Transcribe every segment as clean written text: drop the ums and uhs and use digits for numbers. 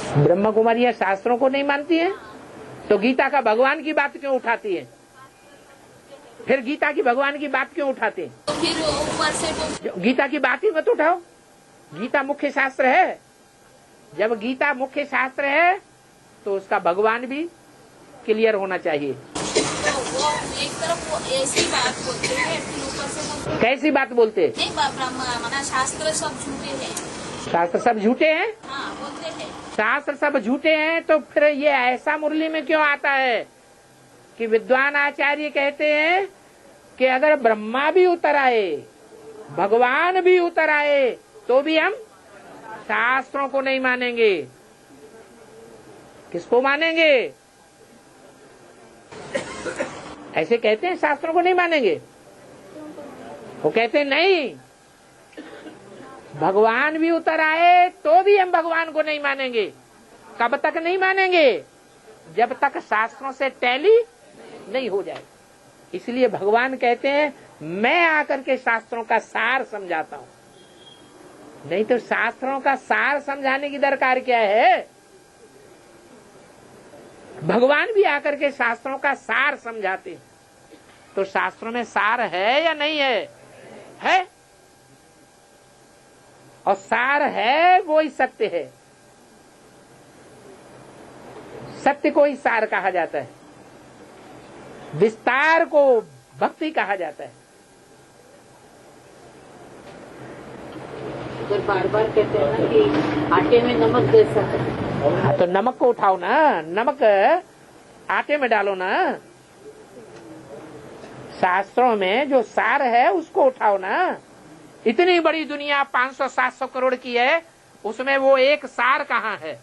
ब्रह्म कुमारियां शास्त्रों को नहीं मानती हैं, तो गीता का भगवान की बात क्यों उठाती है? फिर गीता की भगवान की बात क्यों उठाते हैं? तो फिर ऊपर से गीता की बात ही मत उठाओ। गीता मुख्य शास्त्र है। जब गीता मुख्य शास्त्र है तो उसका भगवान भी क्लियर होना चाहिए। वो एक तरफ वो ऐसी बात बोलते हैं, फिर ऊपर से कैसी बात बोलते? नहीं, ब्रह्म शास्त्र सब झूठे हैं। शास्त्र सब झूठे हैं? हाँ, बोलते हैं शास्त्र सब झूठे हैं, तो फिर ये ऐसा मुरली में क्यों आता है कि विद्वान आचार्य कहते हैं कि अगर ब्रह्मा भी उतर आए, भगवान भी उतर आए, तो भी हम शास्त्रों को नहीं मानेंगे। किसको मानेंगे? ऐसे कहते हैं शास्त्रों को नहीं मानेंगे। वो कहते हैं नहीं, भगवान भी उतर आए तो भी हम भगवान को नहीं मानेंगे। कब तक नहीं मानेंगे? जब तक शास्त्रों से टैली नहीं हो जाए। इसलिए भगवान कहते हैं मैं आकर के शास्त्रों का सार समझाता हूं। नहीं तो शास्त्रों का सार समझाने की दरकार क्या है? भगवान भी आकर के शास्त्रों का सार समझाते हैं। तो शास्त्रों में सार है या नहीं है? है। और सार है वो ही सत्य है। सत्य को ही सार कहा जाता है। विस्तार को भक्ति कहा जाता है। अगर बार बार कहते हैं ना कि आटे में नमक जैसा है, हाँ, तो नमक को उठाओ ना, नमक आटे में डालो ना। शास्त्रों में जो सार है उसको उठाओ ना। इतनी बड़ी दुनिया 500-700 करोड़ की है, उसमें वो एक सार कहाँ है?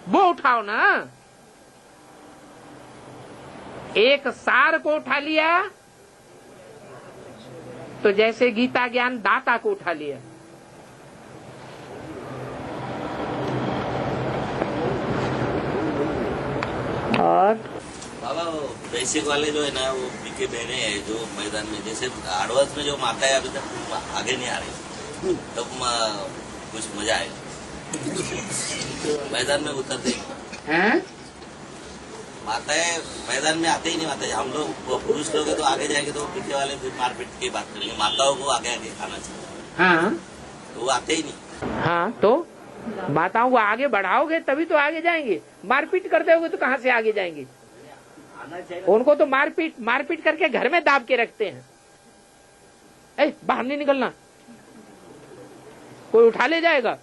वो उठाओ ना। एक सार को उठा लिया तो जैसे गीता ज्ञान दाता को उठा लिया। और बाबा वो बेसिक वाले जो है ना, वो पीके बहने हैं जो मैदान में, जैसे आडवास में जो माता है अभी तक आगे नहीं आ रही, तो कुछ मजा आएगा। मैदान में उतर देंगे हैं? माताएं मैदान में आते ही नहीं। माता हम लोग पुरुष लोग हैं तो आगे जाएंगे तो पीछे वाले फिर मारपीट की बात करेंगे। माताओं को आगे आगे खाना चाहिए। हाँ, तो वो आते ही नहीं। हाँ, तो माताओं को आगे बढ़ाओगे तभी तो आगे जाएंगे। मारपीट करते होगे तो कहाँ से आगे जाएंगे? उनको तो मारपीट करके घर में दाब के रखते हैं। बाहर नहीं निकलना, कोई उठा ले जाएगा,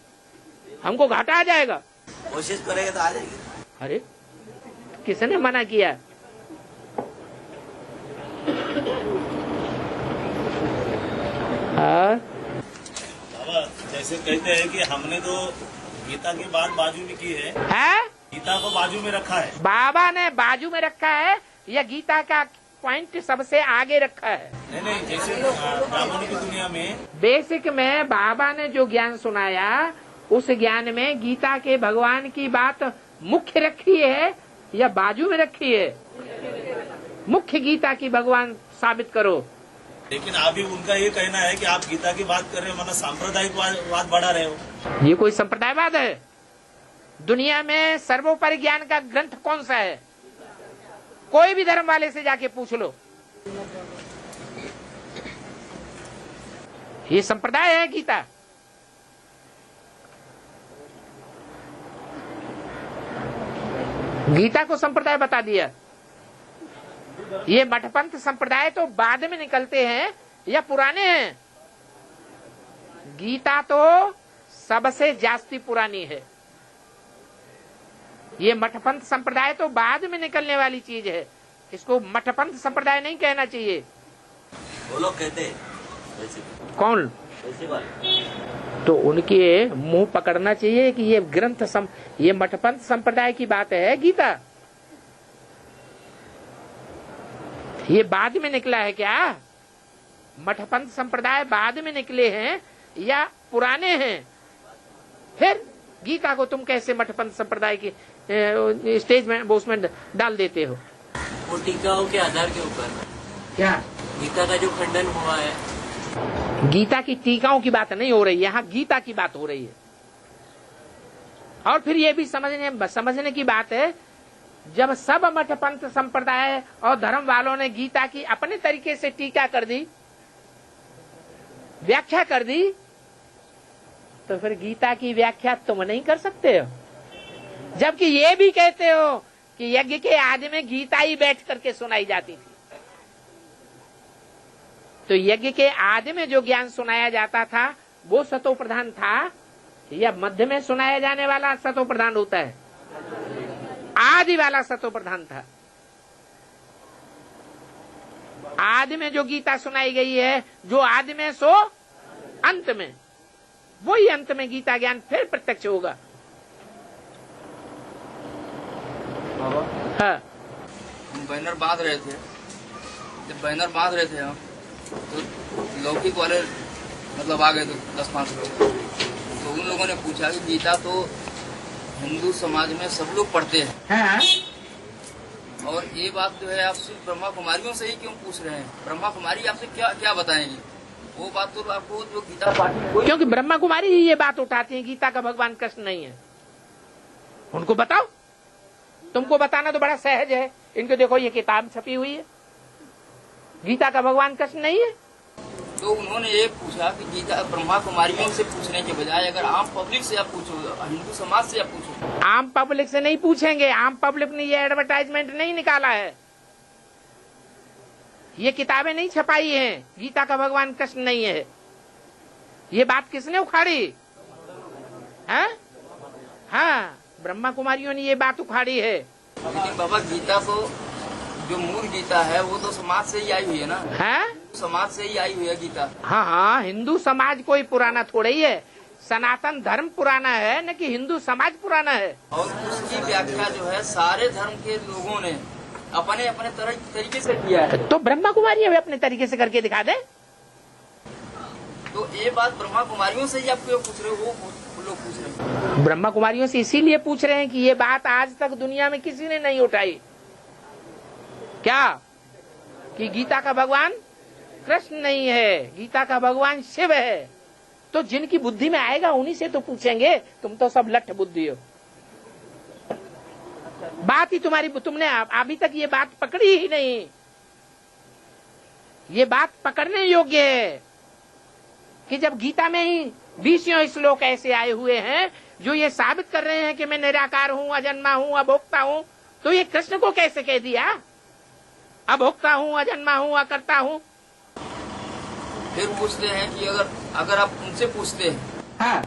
हमको घाटा आ जाएगा। कोशिश करेंगे तो आ जाएंगे। अरे किसने मना किया? बाबा जैसे कहते हैं कि हमने तो गीता की बात बाजू में की है, गीता को बाजू में रखा है। बाबा ने बाजू में रखा है या गीता का पॉइंट सबसे आगे रखा है? नहीं, जैसे ब्राह्मणों की दुनिया में बेसिक में बाबा ने जो ज्ञान सुनाया, उस ज्ञान में गीता के भगवान की बात मुख्य रखी है या बाजू में रखी है? मुख्य गीता की भगवान साबित करो। लेकिन अभी उनका ये कहना है कि आप गीता की बात कर रहे हो, मतलब सांप्रदायिक बात बढ़ा रहे हो। ये कोई संप्रदायवाद है? दुनिया में सर्वोपरि ज्ञान का ग्रंथ कौन सा है? कोई भी धर्म वाले से जाके पूछ लो। ये संप्रदाय है गीता। गीता को संप्रदाय बता दिया। ये मठपंथ संप्रदाय तो बाद में निकलते हैं या पुराने हैं? गीता तो सबसे जास्ती पुरानी है। ये मठपंथ संप्रदाय तो बाद में निकलने वाली चीज है। इसको मठपंथ संप्रदाय नहीं कहना चाहिए। वो लोग कहते हैं। कौन? तो उनके मुंह पकड़ना चाहिए कि ये ग्रंथ ये मठपंथ संप्रदाय की बात है गीता। ये बाद में निकला है क्या? मठपंथ संप्रदाय बाद में निकले हैं या पुराने हैं? फिर गीता को तुम कैसे मठपंथ संप्रदाय की स्टेज में उसमें डाल देते हो? वो टीकाओं के आधार के ऊपर क्या गीता का जो खंडन हुआ है? गीता की टीकाओं की बात नहीं हो रही, यहाँ गीता की बात हो रही है। और फिर ये भी समझने की बात है, जब सब मठ पंथ संप्रदाय और धर्म वालों ने गीता की अपने तरीके से टीका कर दी, व्याख्या कर दी, तो फिर गीता की व्याख्या तुम नहीं कर सकते हो। जबकि ये भी कहते हो कि यज्ञ के आदि में गीता ही बैठ करके सुनाई जाती थी। तो यज्ञ के आदि में जो ज्ञान सुनाया जाता था वो सतो प्रधान था, या मध्य में सुनाया जाने वाला सतो प्रधान होता है? आदि वाला सतो प्रधान था। आदि में जो गीता सुनाई गई है, जो आदि में सो अंत में, वही अंत में गीता ज्ञान फिर प्रत्यक्ष होगा। हाँ। हम बैनर बांध रहे थे, जब बैनर बांध रहे थे हम, तो लौकिक वाले मतलब आ गए थे 10-5 लोग। तो उन लोगों ने पूछा कि गीता तो हिंदू समाज में सब लोग पढ़ते हैं, हाँ। और ये बात जो है आप सिर्फ ब्रह्मा कुमारियों से ही क्यों पूछ रहे हैं? ब्रह्मा कुमारी आपसे क्या क्या बताएंगी? वो बात तो आपको जो गीता पाठी, क्योंकि ब्रह्मा कुमारी ही ये बात उठाती है गीता का भगवान कृष्ण नहीं है। उनको बताओ, तुमको बताना तो बड़ा सहज है। इनको देखो ये किताब छपी हुई है, गीता का भगवान कृष्ण नहीं है। तो उन्होंने ये पूछा कि गीता ब्रह्मा कुमारियों से पूछने के बजाय अगर आम पब्लिक से आप पूछो, हिंदू समाज से आप पूछो। आम पब्लिक से नहीं पूछेंगे, आम पब्लिक ने ये एडवर्टाइजमेंट नहीं निकाला है, ये किताबें नहीं छपाई हैं, गीता का भगवान कृष्ण नहीं है। ये बात किसने उखाड़ी है? हाँ, ब्रह्मा कुमारियों ने ये बात उखाड़ी है। लेकिन बाबा गीता तो जो मूल गीता है वो तो समाज से ही आई हुई है ना? है, समाज से ही आई हुई है गीता। हाँ हाँ, हिंदू समाज कोई पुराना थोड़ा ही है, सनातन धर्म पुराना है न कि हिंदू समाज पुराना है। और उसकी व्याख्या जो है सारे धर्म के लोगों ने अपने अपने तरीके से किया है। तो ब्रह्मा कुमारी अभी अपने तरीके से करके दिखा दे। तो ये बात ब्रह्मा कुमारियों से ही आप क्यों पूछ रहे हो? वो लोग पूछ रहे हैं। ब्रह्मा कुमारियों से इसीलिए पूछ रहे हैं कि ये बात आज तक दुनिया में किसी ने नहीं उठाई। क्या? कि गीता का भगवान कृष्ण नहीं है, गीता का भगवान शिव है। तो जिनकी बुद्धि में आएगा उन्हीं से तो पूछेंगे, तुम तो सब लठ बुद्धि हो। बात ही तुम्हारी, तुमने अभी तक ये बात पकड़ी ही नहीं। ये बात पकड़ने योग्य है कि जब गीता में ही 20 श्लोक ऐसे आए हुए हैं जो ये साबित कर रहे हैं कि मैं निराकार हूँ, अजन्मा हूँ, अभोक्ता हूँ, तो ये कृष्ण को कैसे कह दिया अभोक्ता हूँ, अजन्मा हूँ, अकर्ता हूँ? फिर पूछते हैं कि अगर आप उनसे पूछते हैं, हाँ,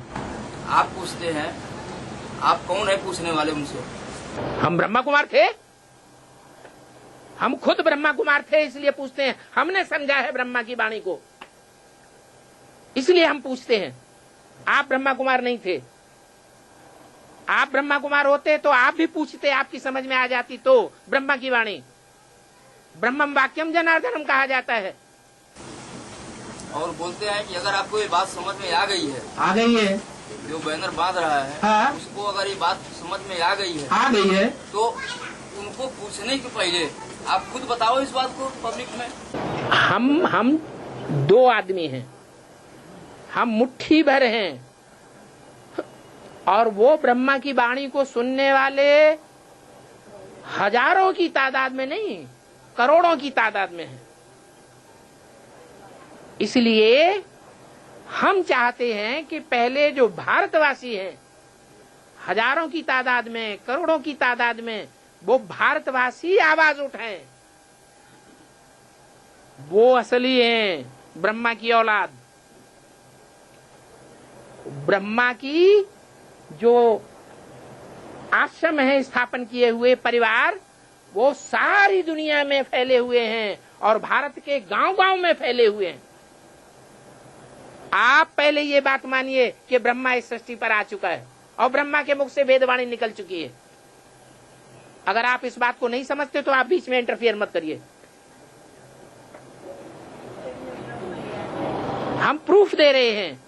आप पूछते हैं, आप कौन है पूछने वाले उनसे? हम ब्रह्मा कुमार थे, हम खुद ब्रह्मा कुमार थे, इसलिए पूछते हैं। हमने समझा है ब्रह्मा की वाणी को, इसलिए हम पूछते हैं। आप ब्रह्मा कुमार नहीं थे। आप ब्रह्मा कुमार होते तो आप भी पूछते, आपकी समझ में आ जाती तो ब्रह्मा की वाणी। ब्रह्मम वाक्यम जनार्दनम कहा जाता है। और बोलते हैं कि अगर आपको ये बात समझ में आ गई है, जो बैनर बांध रहा है, हाँ, उसको अगर ये बात समझ में आ गई है, तो उनको पूछने के पहले आप खुद बताओ इस बात को पब्लिक में। हम 2 आदमी हैं, हम मुट्ठी भर हैं, और वो ब्रह्मा की वाणी को सुनने वाले हजारों की तादाद में नहीं, करोड़ों की तादाद में है। इसलिए हम चाहते हैं कि पहले जो भारतवासी हैं, हजारों की तादाद में, करोड़ों की तादाद में, वो भारतवासी आवाज उठाएं। वो असली हैं ब्रह्मा की औलाद। ब्रह्मा की जो आश्रम है स्थापन किए हुए परिवार, वो सारी दुनिया में फैले हुए हैं और भारत के गांव-गांव में फैले हुए हैं। आप पहले ये बात मानिए कि ब्रह्मा इस सृष्टि पर आ चुका है और ब्रह्मा के मुख से वेदवाणी निकल चुकी है। अगर आप इस बात को नहीं समझते तो आप बीच में इंटरफियर मत करिए। हम प्रूफ दे रहे हैं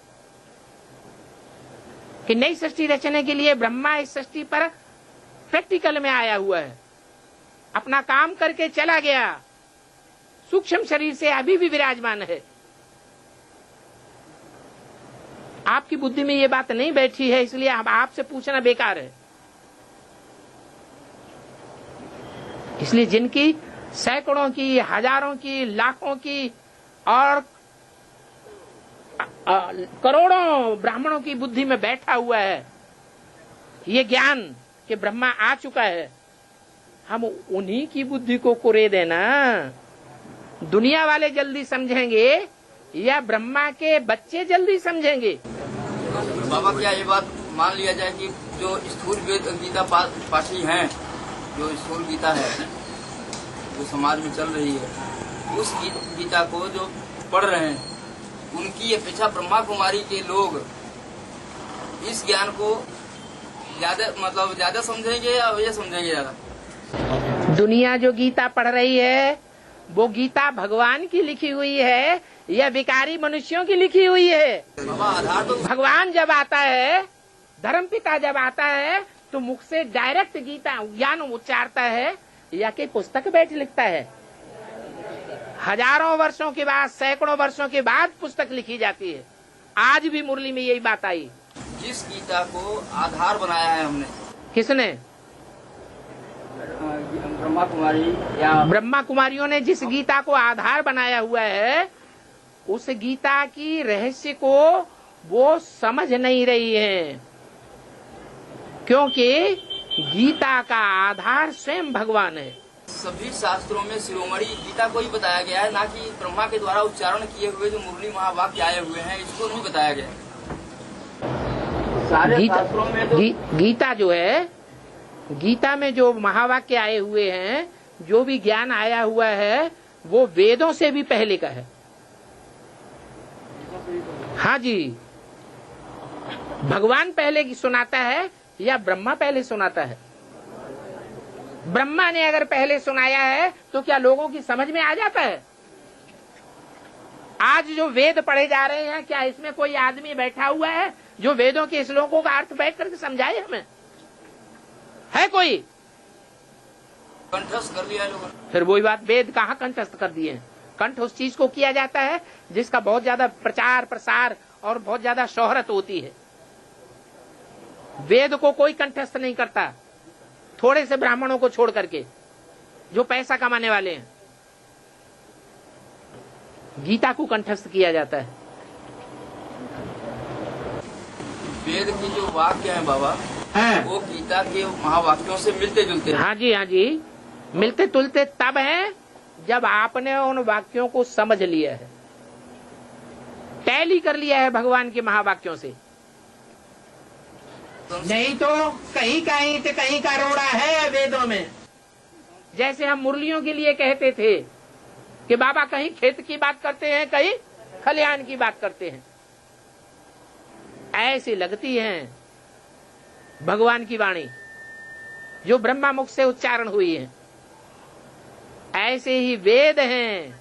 कि नई सृष्टि रचने के लिए ब्रह्मा इस सृष्टि पर प्रैक्टिकल में आया हुआ है, अपना काम करके चला गया, सूक्ष्म शरीर से अभी भी विराजमान है। आपकी बुद्धि में ये बात नहीं बैठी है, इसलिए अब आपसे पूछना बेकार है। इसलिए जिनकी सैकड़ों की, हजारों की, लाखों की और करोड़ों ब्राह्मणों की बुद्धि में बैठा हुआ है ये ज्ञान कि ब्रह्मा आ चुका है, हम उन्हीं की बुद्धि को कुरे देना। दुनिया वाले जल्दी समझेंगे या ब्रह्मा के बच्चे जल्दी समझेंगे? बाबा, क्या ये बात मान लिया जाए कि जो स्थूल गीता पाठी हैं, जो स्थूल गीता है जो समाज में चल रही है, उस गीता को जो पढ़ रहे हैं उनकी अपेक्षा ब्रह्मा कुमारी के लोग इस ज्ञान को ज्यादा समझेंगे या ये समझेंगे ज्यादा? दुनिया जो गीता पढ़ रही है वो गीता भगवान की लिखी हुई है या विकारी मनुष्यों की लिखी हुई है? आधार तो भगवान जब आता है, धर्मपिता जब आता है तो मुख से डायरेक्ट गीता ज्ञान उच्चारता है या कि पुस्तक बैठ लिखता है? हजारों वर्षों के बाद, सैकड़ों वर्षों के बाद पुस्तक लिखी जाती है। आज भी मुरली में यही बात आई। जिस गीता को आधार बनाया है हमने, किसने? ब्रह्मा कुमारी या ब्रह्मा कुमारियों ने जिस गीता को आधार बनाया हुआ है उस गीता की रहस्य को वो समझ नहीं रही है, क्योंकि गीता का आधार स्वयं भगवान है। सभी शास्त्रों में शिरोमणि गीता को ही बताया गया है, ना कि ब्रह्मा के द्वारा उच्चारण किए हुए जो मुरली महावाक्य आए हुए हैं इसको नहीं बताया गया। सारे शास्त्रों में तो गीता जो है, गीता में जो महावाक्य आए हुए हैं, जो भी ज्ञान आया हुआ है वो वेदों से भी पहले का है। हाँ जी, भगवान पहले की सुनाता है या ब्रह्मा पहले सुनाता है? ब्रह्मा ने अगर पहले सुनाया है तो क्या लोगों की समझ में आ जाता है? आज जो वेद पढ़े जा रहे हैं, क्या इसमें कोई आदमी बैठा हुआ है जो वेदों के श्लोकों का अर्थ बैठ करके समझाए हमें? है कोई? कंठस्थ कर लिया लोगों ने। फिर वही बात, वेद कहाँ कंठस्थ कर दिए? कंठ उस चीज को किया जाता है जिसका बहुत ज्यादा प्रचार प्रसार और बहुत ज्यादा शोहरत होती है। वेद को कोई कंठस्थ नहीं करता, थोड़े से ब्राह्मणों को छोड़ करके जो पैसा कमाने वाले हैं। गीता को कंठस्थ किया जाता है। वेद की जो वाक्य है बाबा, वो गीता के महावाक्यों से मिलते जुलते हैं। हाँ जी, हाँ जी, मिलते जुलते तब हैं जब आपने उन वाक्यों को समझ लिया है, टैली कर लिया है भगवान के महावाक्यों से। नहीं तो कहीं का ईंट कहीं का रोड़ा है वेदों में। जैसे हम मुरलियों के लिए कहते थे कि बाबा कहीं खेत की बात करते हैं, कहीं खलिहान की बात करते हैं, ऐसी लगती हैं भगवान की वाणी जो ब्रह्मा मुख से उच्चारण हुई है। ऐसे ही वेद हैं,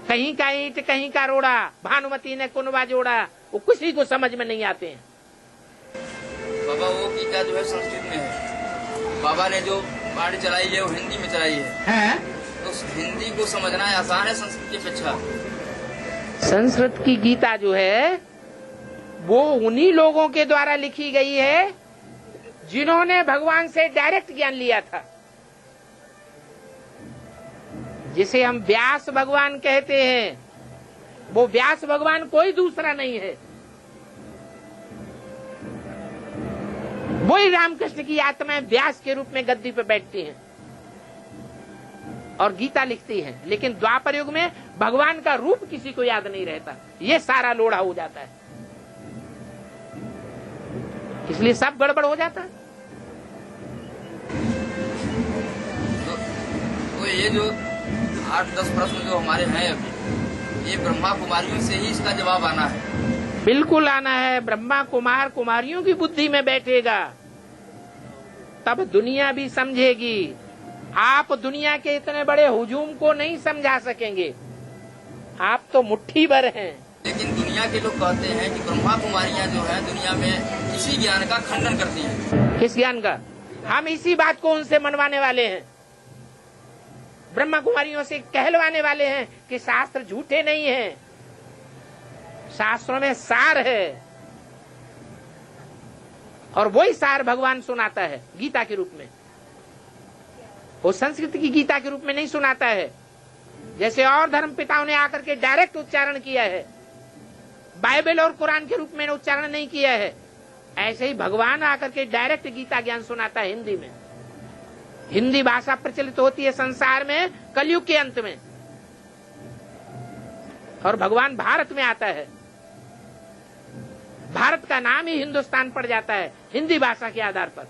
कहीं का ईंट कहीं का रोड़ा, भानुमती ने कुनबा जोड़ा, वो किसी को समझ में नहीं आते हैं। बाबा, वो गीता जो है संस्कृत में है, बाबा ने जो वाणी चलाई है वो हिंदी में चलाई है। तो हिंदी को समझना आसान है संस्कृत की अपेक्षा। संस्कृत की गीता जो है वो उन्हीं लोगों के द्वारा लिखी गई है जिन्होंने भगवान से डायरेक्ट ज्ञान लिया था, जिसे हम व्यास भगवान कहते हैं। वो व्यास भगवान कोई दूसरा नहीं है, वही रामकृष्ण की आत्माएं व्यास के रूप में गद्दी पे बैठती हैं और गीता लिखती हैं। लेकिन द्वापर युग में भगवान का रूप किसी को याद नहीं रहता, ये सारा लोढ़ा हो जाता है, इसलिए सब गड़बड़ हो जाता है। तो ये जो 8-10 प्रश्न जो हमारे हैं अभी, ये ब्रह्मा कुमारियों से ही इसका जवाब आना है। बिल्कुल आना है। ब्रह्मा कुमार कुमारियों की बुद्धि में बैठेगा तब दुनिया भी समझेगी। आप दुनिया के इतने बड़े हुजूम को नहीं समझा सकेंगे, आप तो मुट्ठी भर हैं। लेकिन दुनिया के लोग कहते हैं कि ब्रह्मा कुमारियां जो है दुनिया में इसी ज्ञान का खंडन करती हैं। किस ज्ञान का? हम इसी बात को उनसे मनवाने वाले हैं, ब्रह्मा कुमारियों से कहलवाने वाले हैं कि शास्त्र झूठे नहीं हैं, शास्त्रों में सार है, और वही सार भगवान सुनाता है गीता के रूप में। वो संस्कृत की गीता के रूप में नहीं सुनाता है, जैसे और धर्म पिताओं ने आकर के डायरेक्ट उच्चारण किया है, बाइबल और कुरान के रूप में उच्चारण नहीं किया है। ऐसे ही भगवान आकर के डायरेक्ट गीता ज्ञान सुनाता है हिंदी में। हिंदी भाषा प्रचलित होती है संसार में कलयुग के अंत में, और भगवान भारत में आता है। भारत का नाम ही हिंदुस्तान पड़ जाता है हिंदी भाषा के आधार पर।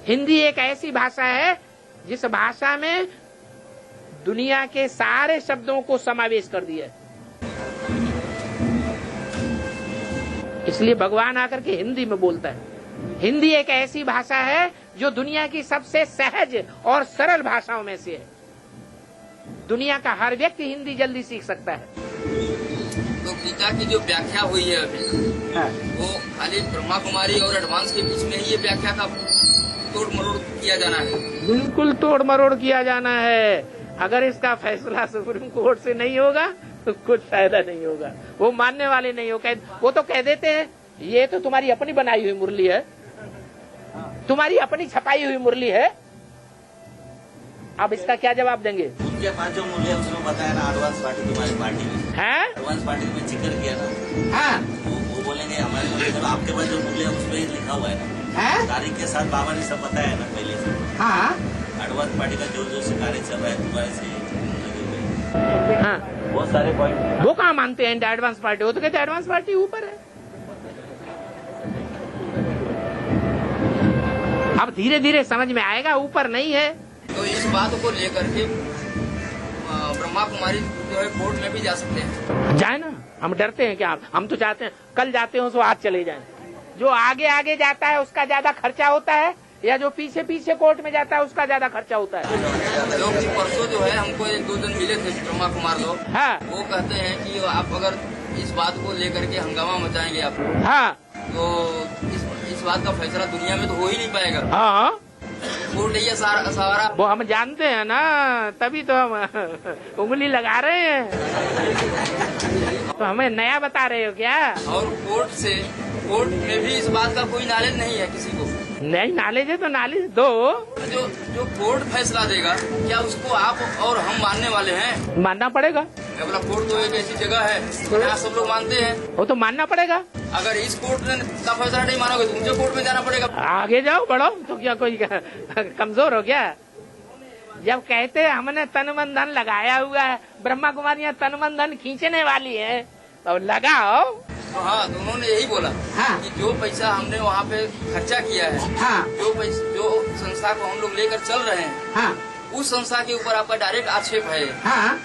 हिंदी एक ऐसी भाषा है जिस भाषा में दुनिया के सारे शब्दों को समावेश कर दिया है। इसलिए भगवान आकर के हिंदी में बोलता है। हिंदी एक ऐसी भाषा है जो दुनिया की सबसे सहज और सरल भाषाओं में से है। दुनिया का हर व्यक्ति हिंदी जल्दी सीख सकता है। तो गीता की जो व्याख्या हुई है अभी, वो खाली ब्रह्मा कुमारी और एडवांस के बीच में ही ये व्याख्या का तोड़ मरोड़ किया जाना है? बिल्कुल तोड़ मरोड़ किया जाना है। अगर इसका फैसला सुप्रीम कोर्ट से नहीं होगा तो कुछ फायदा नहीं होगा। वो मानने वाले नहीं हो, वो तो कह देते हैं ये तो तुम्हारी अपनी बनाई हुई मुरली है, तुम्हारी अपनी छपाई हुई मुरली है। अब इसका क्या जवाब देंगे? उनके पास जो मूल्य उसने बताया ना, एडवांस पार्टी तुम्हारी पार्टी में है, एडवांस पार्टी में जिक्र किया ना। हाँ, वो बोलेंगे हमारे मतलब आपके पास जो मूल्य है उसमें लिखा हुआ है ना, तारीख के साथ बाबा ने सब बताया ना पहले से। हाँ, एडवांस पार्टी का जो जो कार्य चल रहा है तुम्हारे से हाँ, बहुत सारे पॉइंट। वो कहाँ मानते हैं एडवांस पार्टी? वो तो कहते हैं एडवांस पार्टी ऊपर है। अब धीरे धीरे समझ में आएगा ऊपर नहीं है। तो इस बात को लेकर के ब्रह्मा कुमारी जो है कोर्ट में भी जा सकते हैं। जाए ना, हम डरते हैं क्या? हम तो चाहते हैं कल जाते हो तो आज चले जाएं। जो आगे आगे जाता है उसका ज्यादा खर्चा होता है, या जो पीछे पीछे कोर्ट में जाता है उसका ज्यादा खर्चा होता है। लोग परसों जो है हमको एक दो दिन मिले थे ब्रह्मा कुमार लोग, हाँ, वो कहते हैं कि आप अगर इस बात को लेकर के हंगामा मचाएंगे आप, हाँ, तो इस बात का फैसला दुनिया में तो हो ही नहीं पाएगा। हाँ, कोर्ट ये सहारा। वो हम जानते हैं ना, तभी तो हम उंगली लगा रहे हैं। तो हमें नया बता रहे हो क्या? और कोर्ट में भी इस बात का कोई नॉलेज नहीं है किसी को। नहीं, नॉलेज है तो नॉलेज दो। जो कोर्ट फैसला देगा क्या उसको आप और हम मानने वाले हैं? मानना पड़ेगा। बोला कोर्ट तो एक ऐसी जगह है जहाँ सब लोग मानते हैं, वो तो मानना पड़ेगा। अगर इस कोर्ट का फैसला नहीं मानोगे तो मुझे कोर्ट में जाना पड़ेगा। आगे जाओ, बढ़ो। तो क्या कोई कमजोर हो गया? जब कहते हैं हमने तन मन धन लगाया हुआ है, ब्रह्मा कुमारियाँ तन मन धन खींचने वाली है, तो लगाओ। तो हाँ, तो उन्होंने यही बोला, हाँ, कि जो पैसा हमने वहाँ पे खर्चा किया है, हाँ, जो संस्था को हम लोग लेकर चल रहे हैं, हाँ, उस संस्था के ऊपर आपका डायरेक्ट आक्षेप है। हाँ,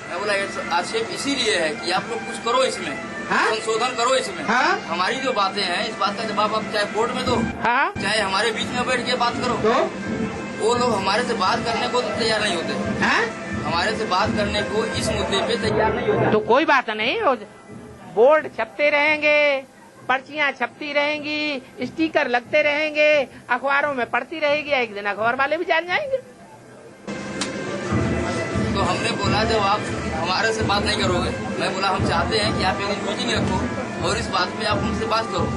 मैं बोला आक्षेप इसीलिए है कि आप लोग कुछ करो इसमें, हाँ, संशोधन करो इसमें। हाँ, हमारी जो बातें हैं इस बात का जवाब आप चाहे कोर्ट में दो, हाँ, चाहे हमारे बीच में बैठ के बात करो। तो वो लोग हमारे से बात करने को तो तैयार नहीं होते। हाँ? हमारे से बात करने को इस मुद्दे पे तैयार नहीं होते। तो कोई बात नहीं, बोर्ड छपते रहेंगे, पर्चियां छपती रहेंगी, स्टिकर लगते रहेंगे, अखबारों में पढ़ती रहेगी, एक दिन अखबार वाले भी जान जाएंगे। तो हमने बोला जब आप हमारे से बात नहीं करोगे, मैं बोला हम चाहते हैं कि आप एक मीटिंग रखो और इस बात पे आप उनसे बात करो।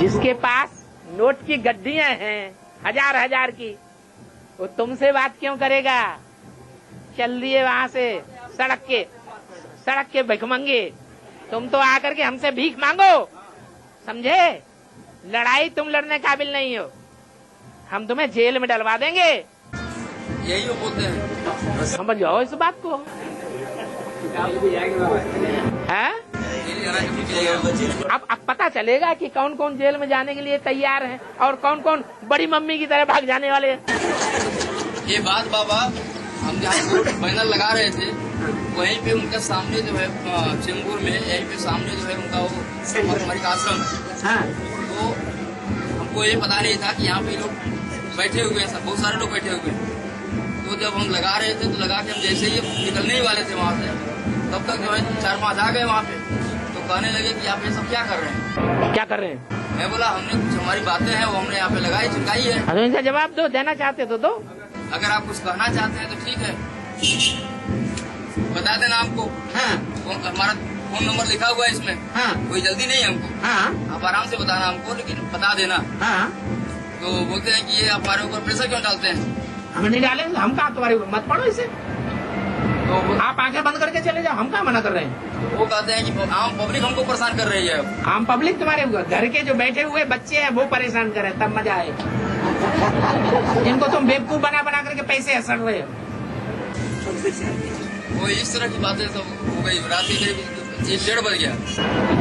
जिसके पास नोट की गड्डियां हैं हजार हजार की, वो तुमसे बात क्यों करेगा? चल दिए वहाँ से सड़क के भिखमंगे, तुम तो आकर के हमसे भीख मांगो, समझे? लड़ाई तुम लड़ने काबिल नहीं हो, हम तुम्हें जेल में डलवा देंगे। यही वो बोलते हैं, समझ जाओ इस बात को। है? अब पता चलेगा कि कौन कौन जेल में जाने के लिए तैयार है और कौन कौन बड़ी मम्मी की तरह भाग जाने वाले हैं। ये बात बाबा, हम जहाँ बैनर लगा रहे थे वहीं पे उनके सामने जो है चेंबूर में, यहीं पे सामने जो है उनका वो हमारी आश्रम है। हाँ। तो हमको ये पता नहीं था कि यहाँ पे लोग बैठे हुए हैं, बहुत सारे लोग बैठे हुए हैं। तो जब हम लगा रहे थे तो लगा के हम जैसे ही निकलने ही वाले थे वहाँ से, तब तक जो है 4-5 आ गए वहाँ पे। तो कहने लगे कि आप ये सब क्या कर रहे हैं? क्या कर रहे हैं? मैं बोला हमने कुछ हमारी बातें हैं वो हमने यहाँ पे लगाई चिपकाई है। तो इनका जवाब दो, देना चाहते तो दो। अगर आप कुछ कहना चाहते हैं तो ठीक है, बता देना आपको। हाँ। हमारा फोन नंबर लिखा हुआ है इसमें। हाँ कोई जल्दी नहीं है हमको, हाँ आप आराम से बताना हमको, लेकिन बता देना। हाँ, तो बोलते हैं कि ये आप हमारे ऊपर प्रेशर क्यों डालते हैं? हम नहीं डालेंगे, हम कहा तुम्हारे ऊपर, मत पढ़ो इसे, तो आप आंखें बंद करके चले जाओ, हम कहा मना कर रहे हैं। वो कहते हैं कि आम पब्लिक हमको परेशान कर रही है। आम पब्लिक तुम्हारे घर के जो बैठे हुए बच्चे हैं वो परेशान करे, तब मजा आए। इनको तुम बेवकूफ बना बना करके पैसे हसड़ रहे हो। वो इस तरह की बातें सब हो गई। रात के करीब 1-1:30 बज गया।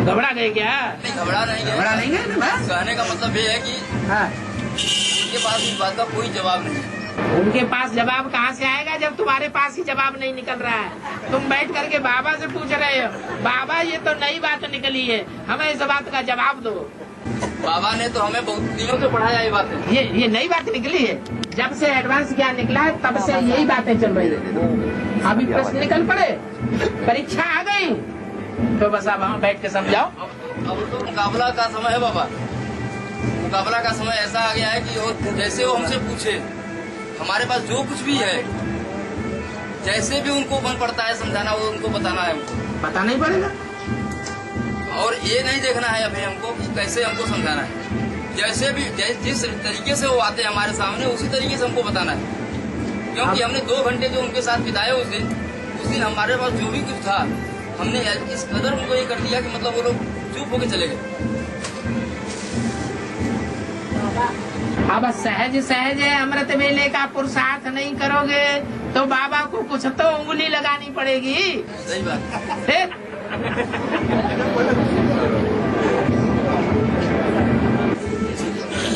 घबरा गए क्या? नहीं, घबरा नहीं गया। घबरा नहीं गए ना बस। कहने का मतलब ये है कि हाँ, उनके पास इस बात का कोई जवाब नहीं है। उनके पास जवाब कहाँ से आएगा जब तुम्हारे पास ही जवाब नहीं निकल रहा है? तुम बैठ करके बाबा से पूछ रहे हो, बाबा ये तो नई बात निकली है, हमें इस बात का जवाब दो। बाबा ने तो हमें बहुत दिनों से पढ़ाया ये बातें। ये नई बात निकली है, जब से एडवांस ज्ञान निकला है तब से यही बातें चल रही है। अभी प्रश्न निकल पड़े, परीक्षा आ गई, तो बस अब वहाँ बैठ के समझाओ। अब तो मुकाबला का समय है बाबा। मुकाबला का समय ऐसा आ गया है कि जैसे वो हमसे पूछे, हमारे पास जो कुछ भी है, जैसे भी उनको मन पड़ता है समझाना, वो उनको बताना है हमको। पता नहीं पड़ेगा। और ये नहीं देखना है अभी हमको कि कैसे हमको समझाना है। जैसे भी जिस तरीके से वो आते हैं हमारे सामने, उसी तरीके से हमको बताना है। क्योंकि हमने 2 घंटे जो उनके साथ बिताए उस दिन हमारे पास जो भी कुछ था, हमने इस कदर उनको ये कर दिया कि मतलब वो लोग चुप होके चले गए। अब सहज सहज अमृत वेले का पुरुषार्थ नहीं करोगे तो बाबा को कुछ तो उंगली लगानी पड़ेगी। सही बात। फिर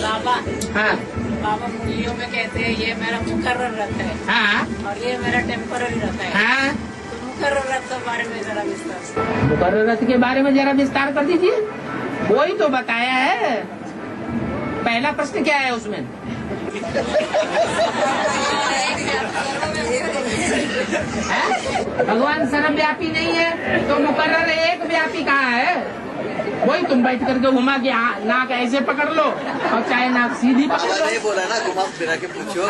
बाबा हाँ बाबा मुरलियों में कहते हैं ये मेरा मुकर्रर रथ है हाँ और ये मेरा टेम्पररी रथ है। हाँ, तो मुकर्रर रथ के बारे में जरा विस्तार से। मुकर्रर रथ के बारे में जरा विस्तार कर दीजिए। वही तो बताया है। पहला प्रश्न क्या है उसमें? भगवान सर्वव्यापी नहीं है तो मुकर्रर एक व्यापी कहाँ है? वही तुम बैठ करके घुमा के नाक ऐसे पकड़ लो और चाहे नाक सीधी पकड़ लो। नहीं बोला ना, घुमा फिरा के पूछो।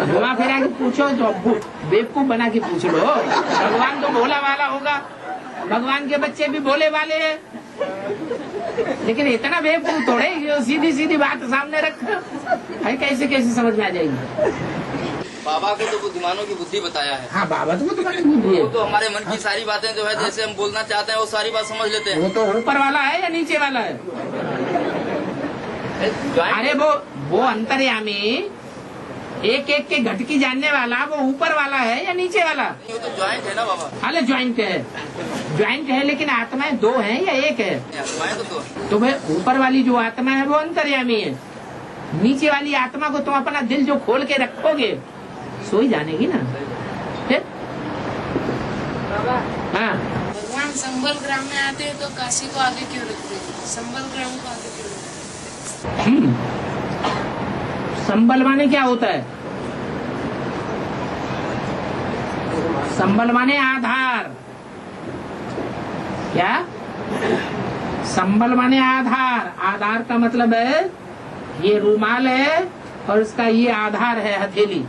घुमा फिरा के पूछो तो बेवकूफ बना के पूछ लो। भगवान तो भोला वाला होगा, भगवान के बच्चे भी भोले वाले हैं, लेकिन इतना बेवकूफ थोड़े सीधी सीधी बात सामने रख कैसे कैसे समझ में आ जाएगी। बाबा को तो बुद्धिमानों की बुद्धि बताया है। हाँ, बाबा तो तुम्हारी बुद्धि है। वो तो हमारे मन की सारी बातें जो है, जैसे हम बोलना चाहते हैं वो सारी बात समझ लेते हैं। वो तो ऊपर वाला है या नीचे वाला है? अरे वो अंतर्यामी एक एक के घटकी जानने वाला, वो ऊपर वाला है या नीचे वाला? वो तो ज्वाइंट है ना बाबा। अरे ज्वाइंट है लेकिन आत्माएं 2 हैं या 1 है? तो भाई ऊपर वाली जो आत्मा है वो अंतर्यामी है, नीचे वाली आत्मा को तुम अपना दिल जो खोल के रखोगे सो ही जानेगी ना। फिर हाँ, भगवान संबल ग्राम में आते हैं तो काशी को आगे क्यों रखते हैं? संबल ग्राम को आगे क्यों रखते हैं? संबल माने क्या होता है? संबल माने आधार। क्या? संबल माने आधार। आधार का मतलब है ये रूमाल है और इसका ये आधार है हथेली।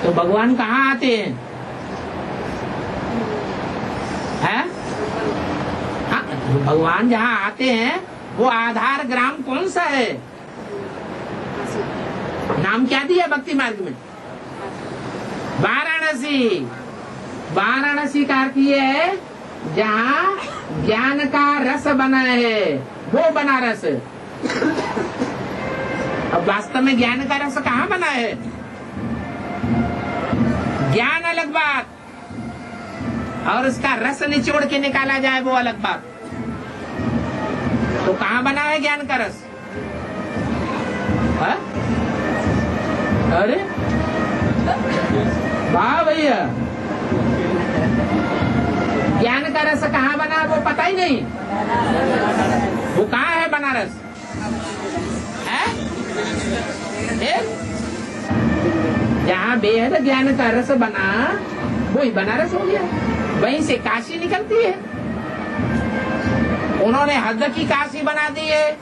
तो भगवान कहाँ आते हैं? हैं? हाँ, भगवान जहाँ आते हैं वो आधार ग्राम कौन सा है? नाम क्या दिया भक्ति मार्ग में? वाराणसी। वाराणसी का अर्थ ये है जहाँ ज्ञान का रस बना है, वो बनारस। अब वास्तव में ज्ञान का रस कहाँ बना है? ज्ञान अलग बात और उसका रस निचोड़ के निकाला जाए वो अलग बात। तो कहाँ बना है ज्ञान का रस? हा? अरे वाह भैया, ज्ञान का रस कहाँ बना है वो पता ही नहीं। वो कहाँ है बनारस? है? जहाँ बेहद ज्ञान का रस बना वही बनारस हो गया। वहीं से काशी निकलती है। उन्होंने हद की काशी बना दी है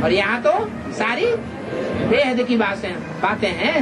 और यहाँ तो सारी बेहद की बातें हैं।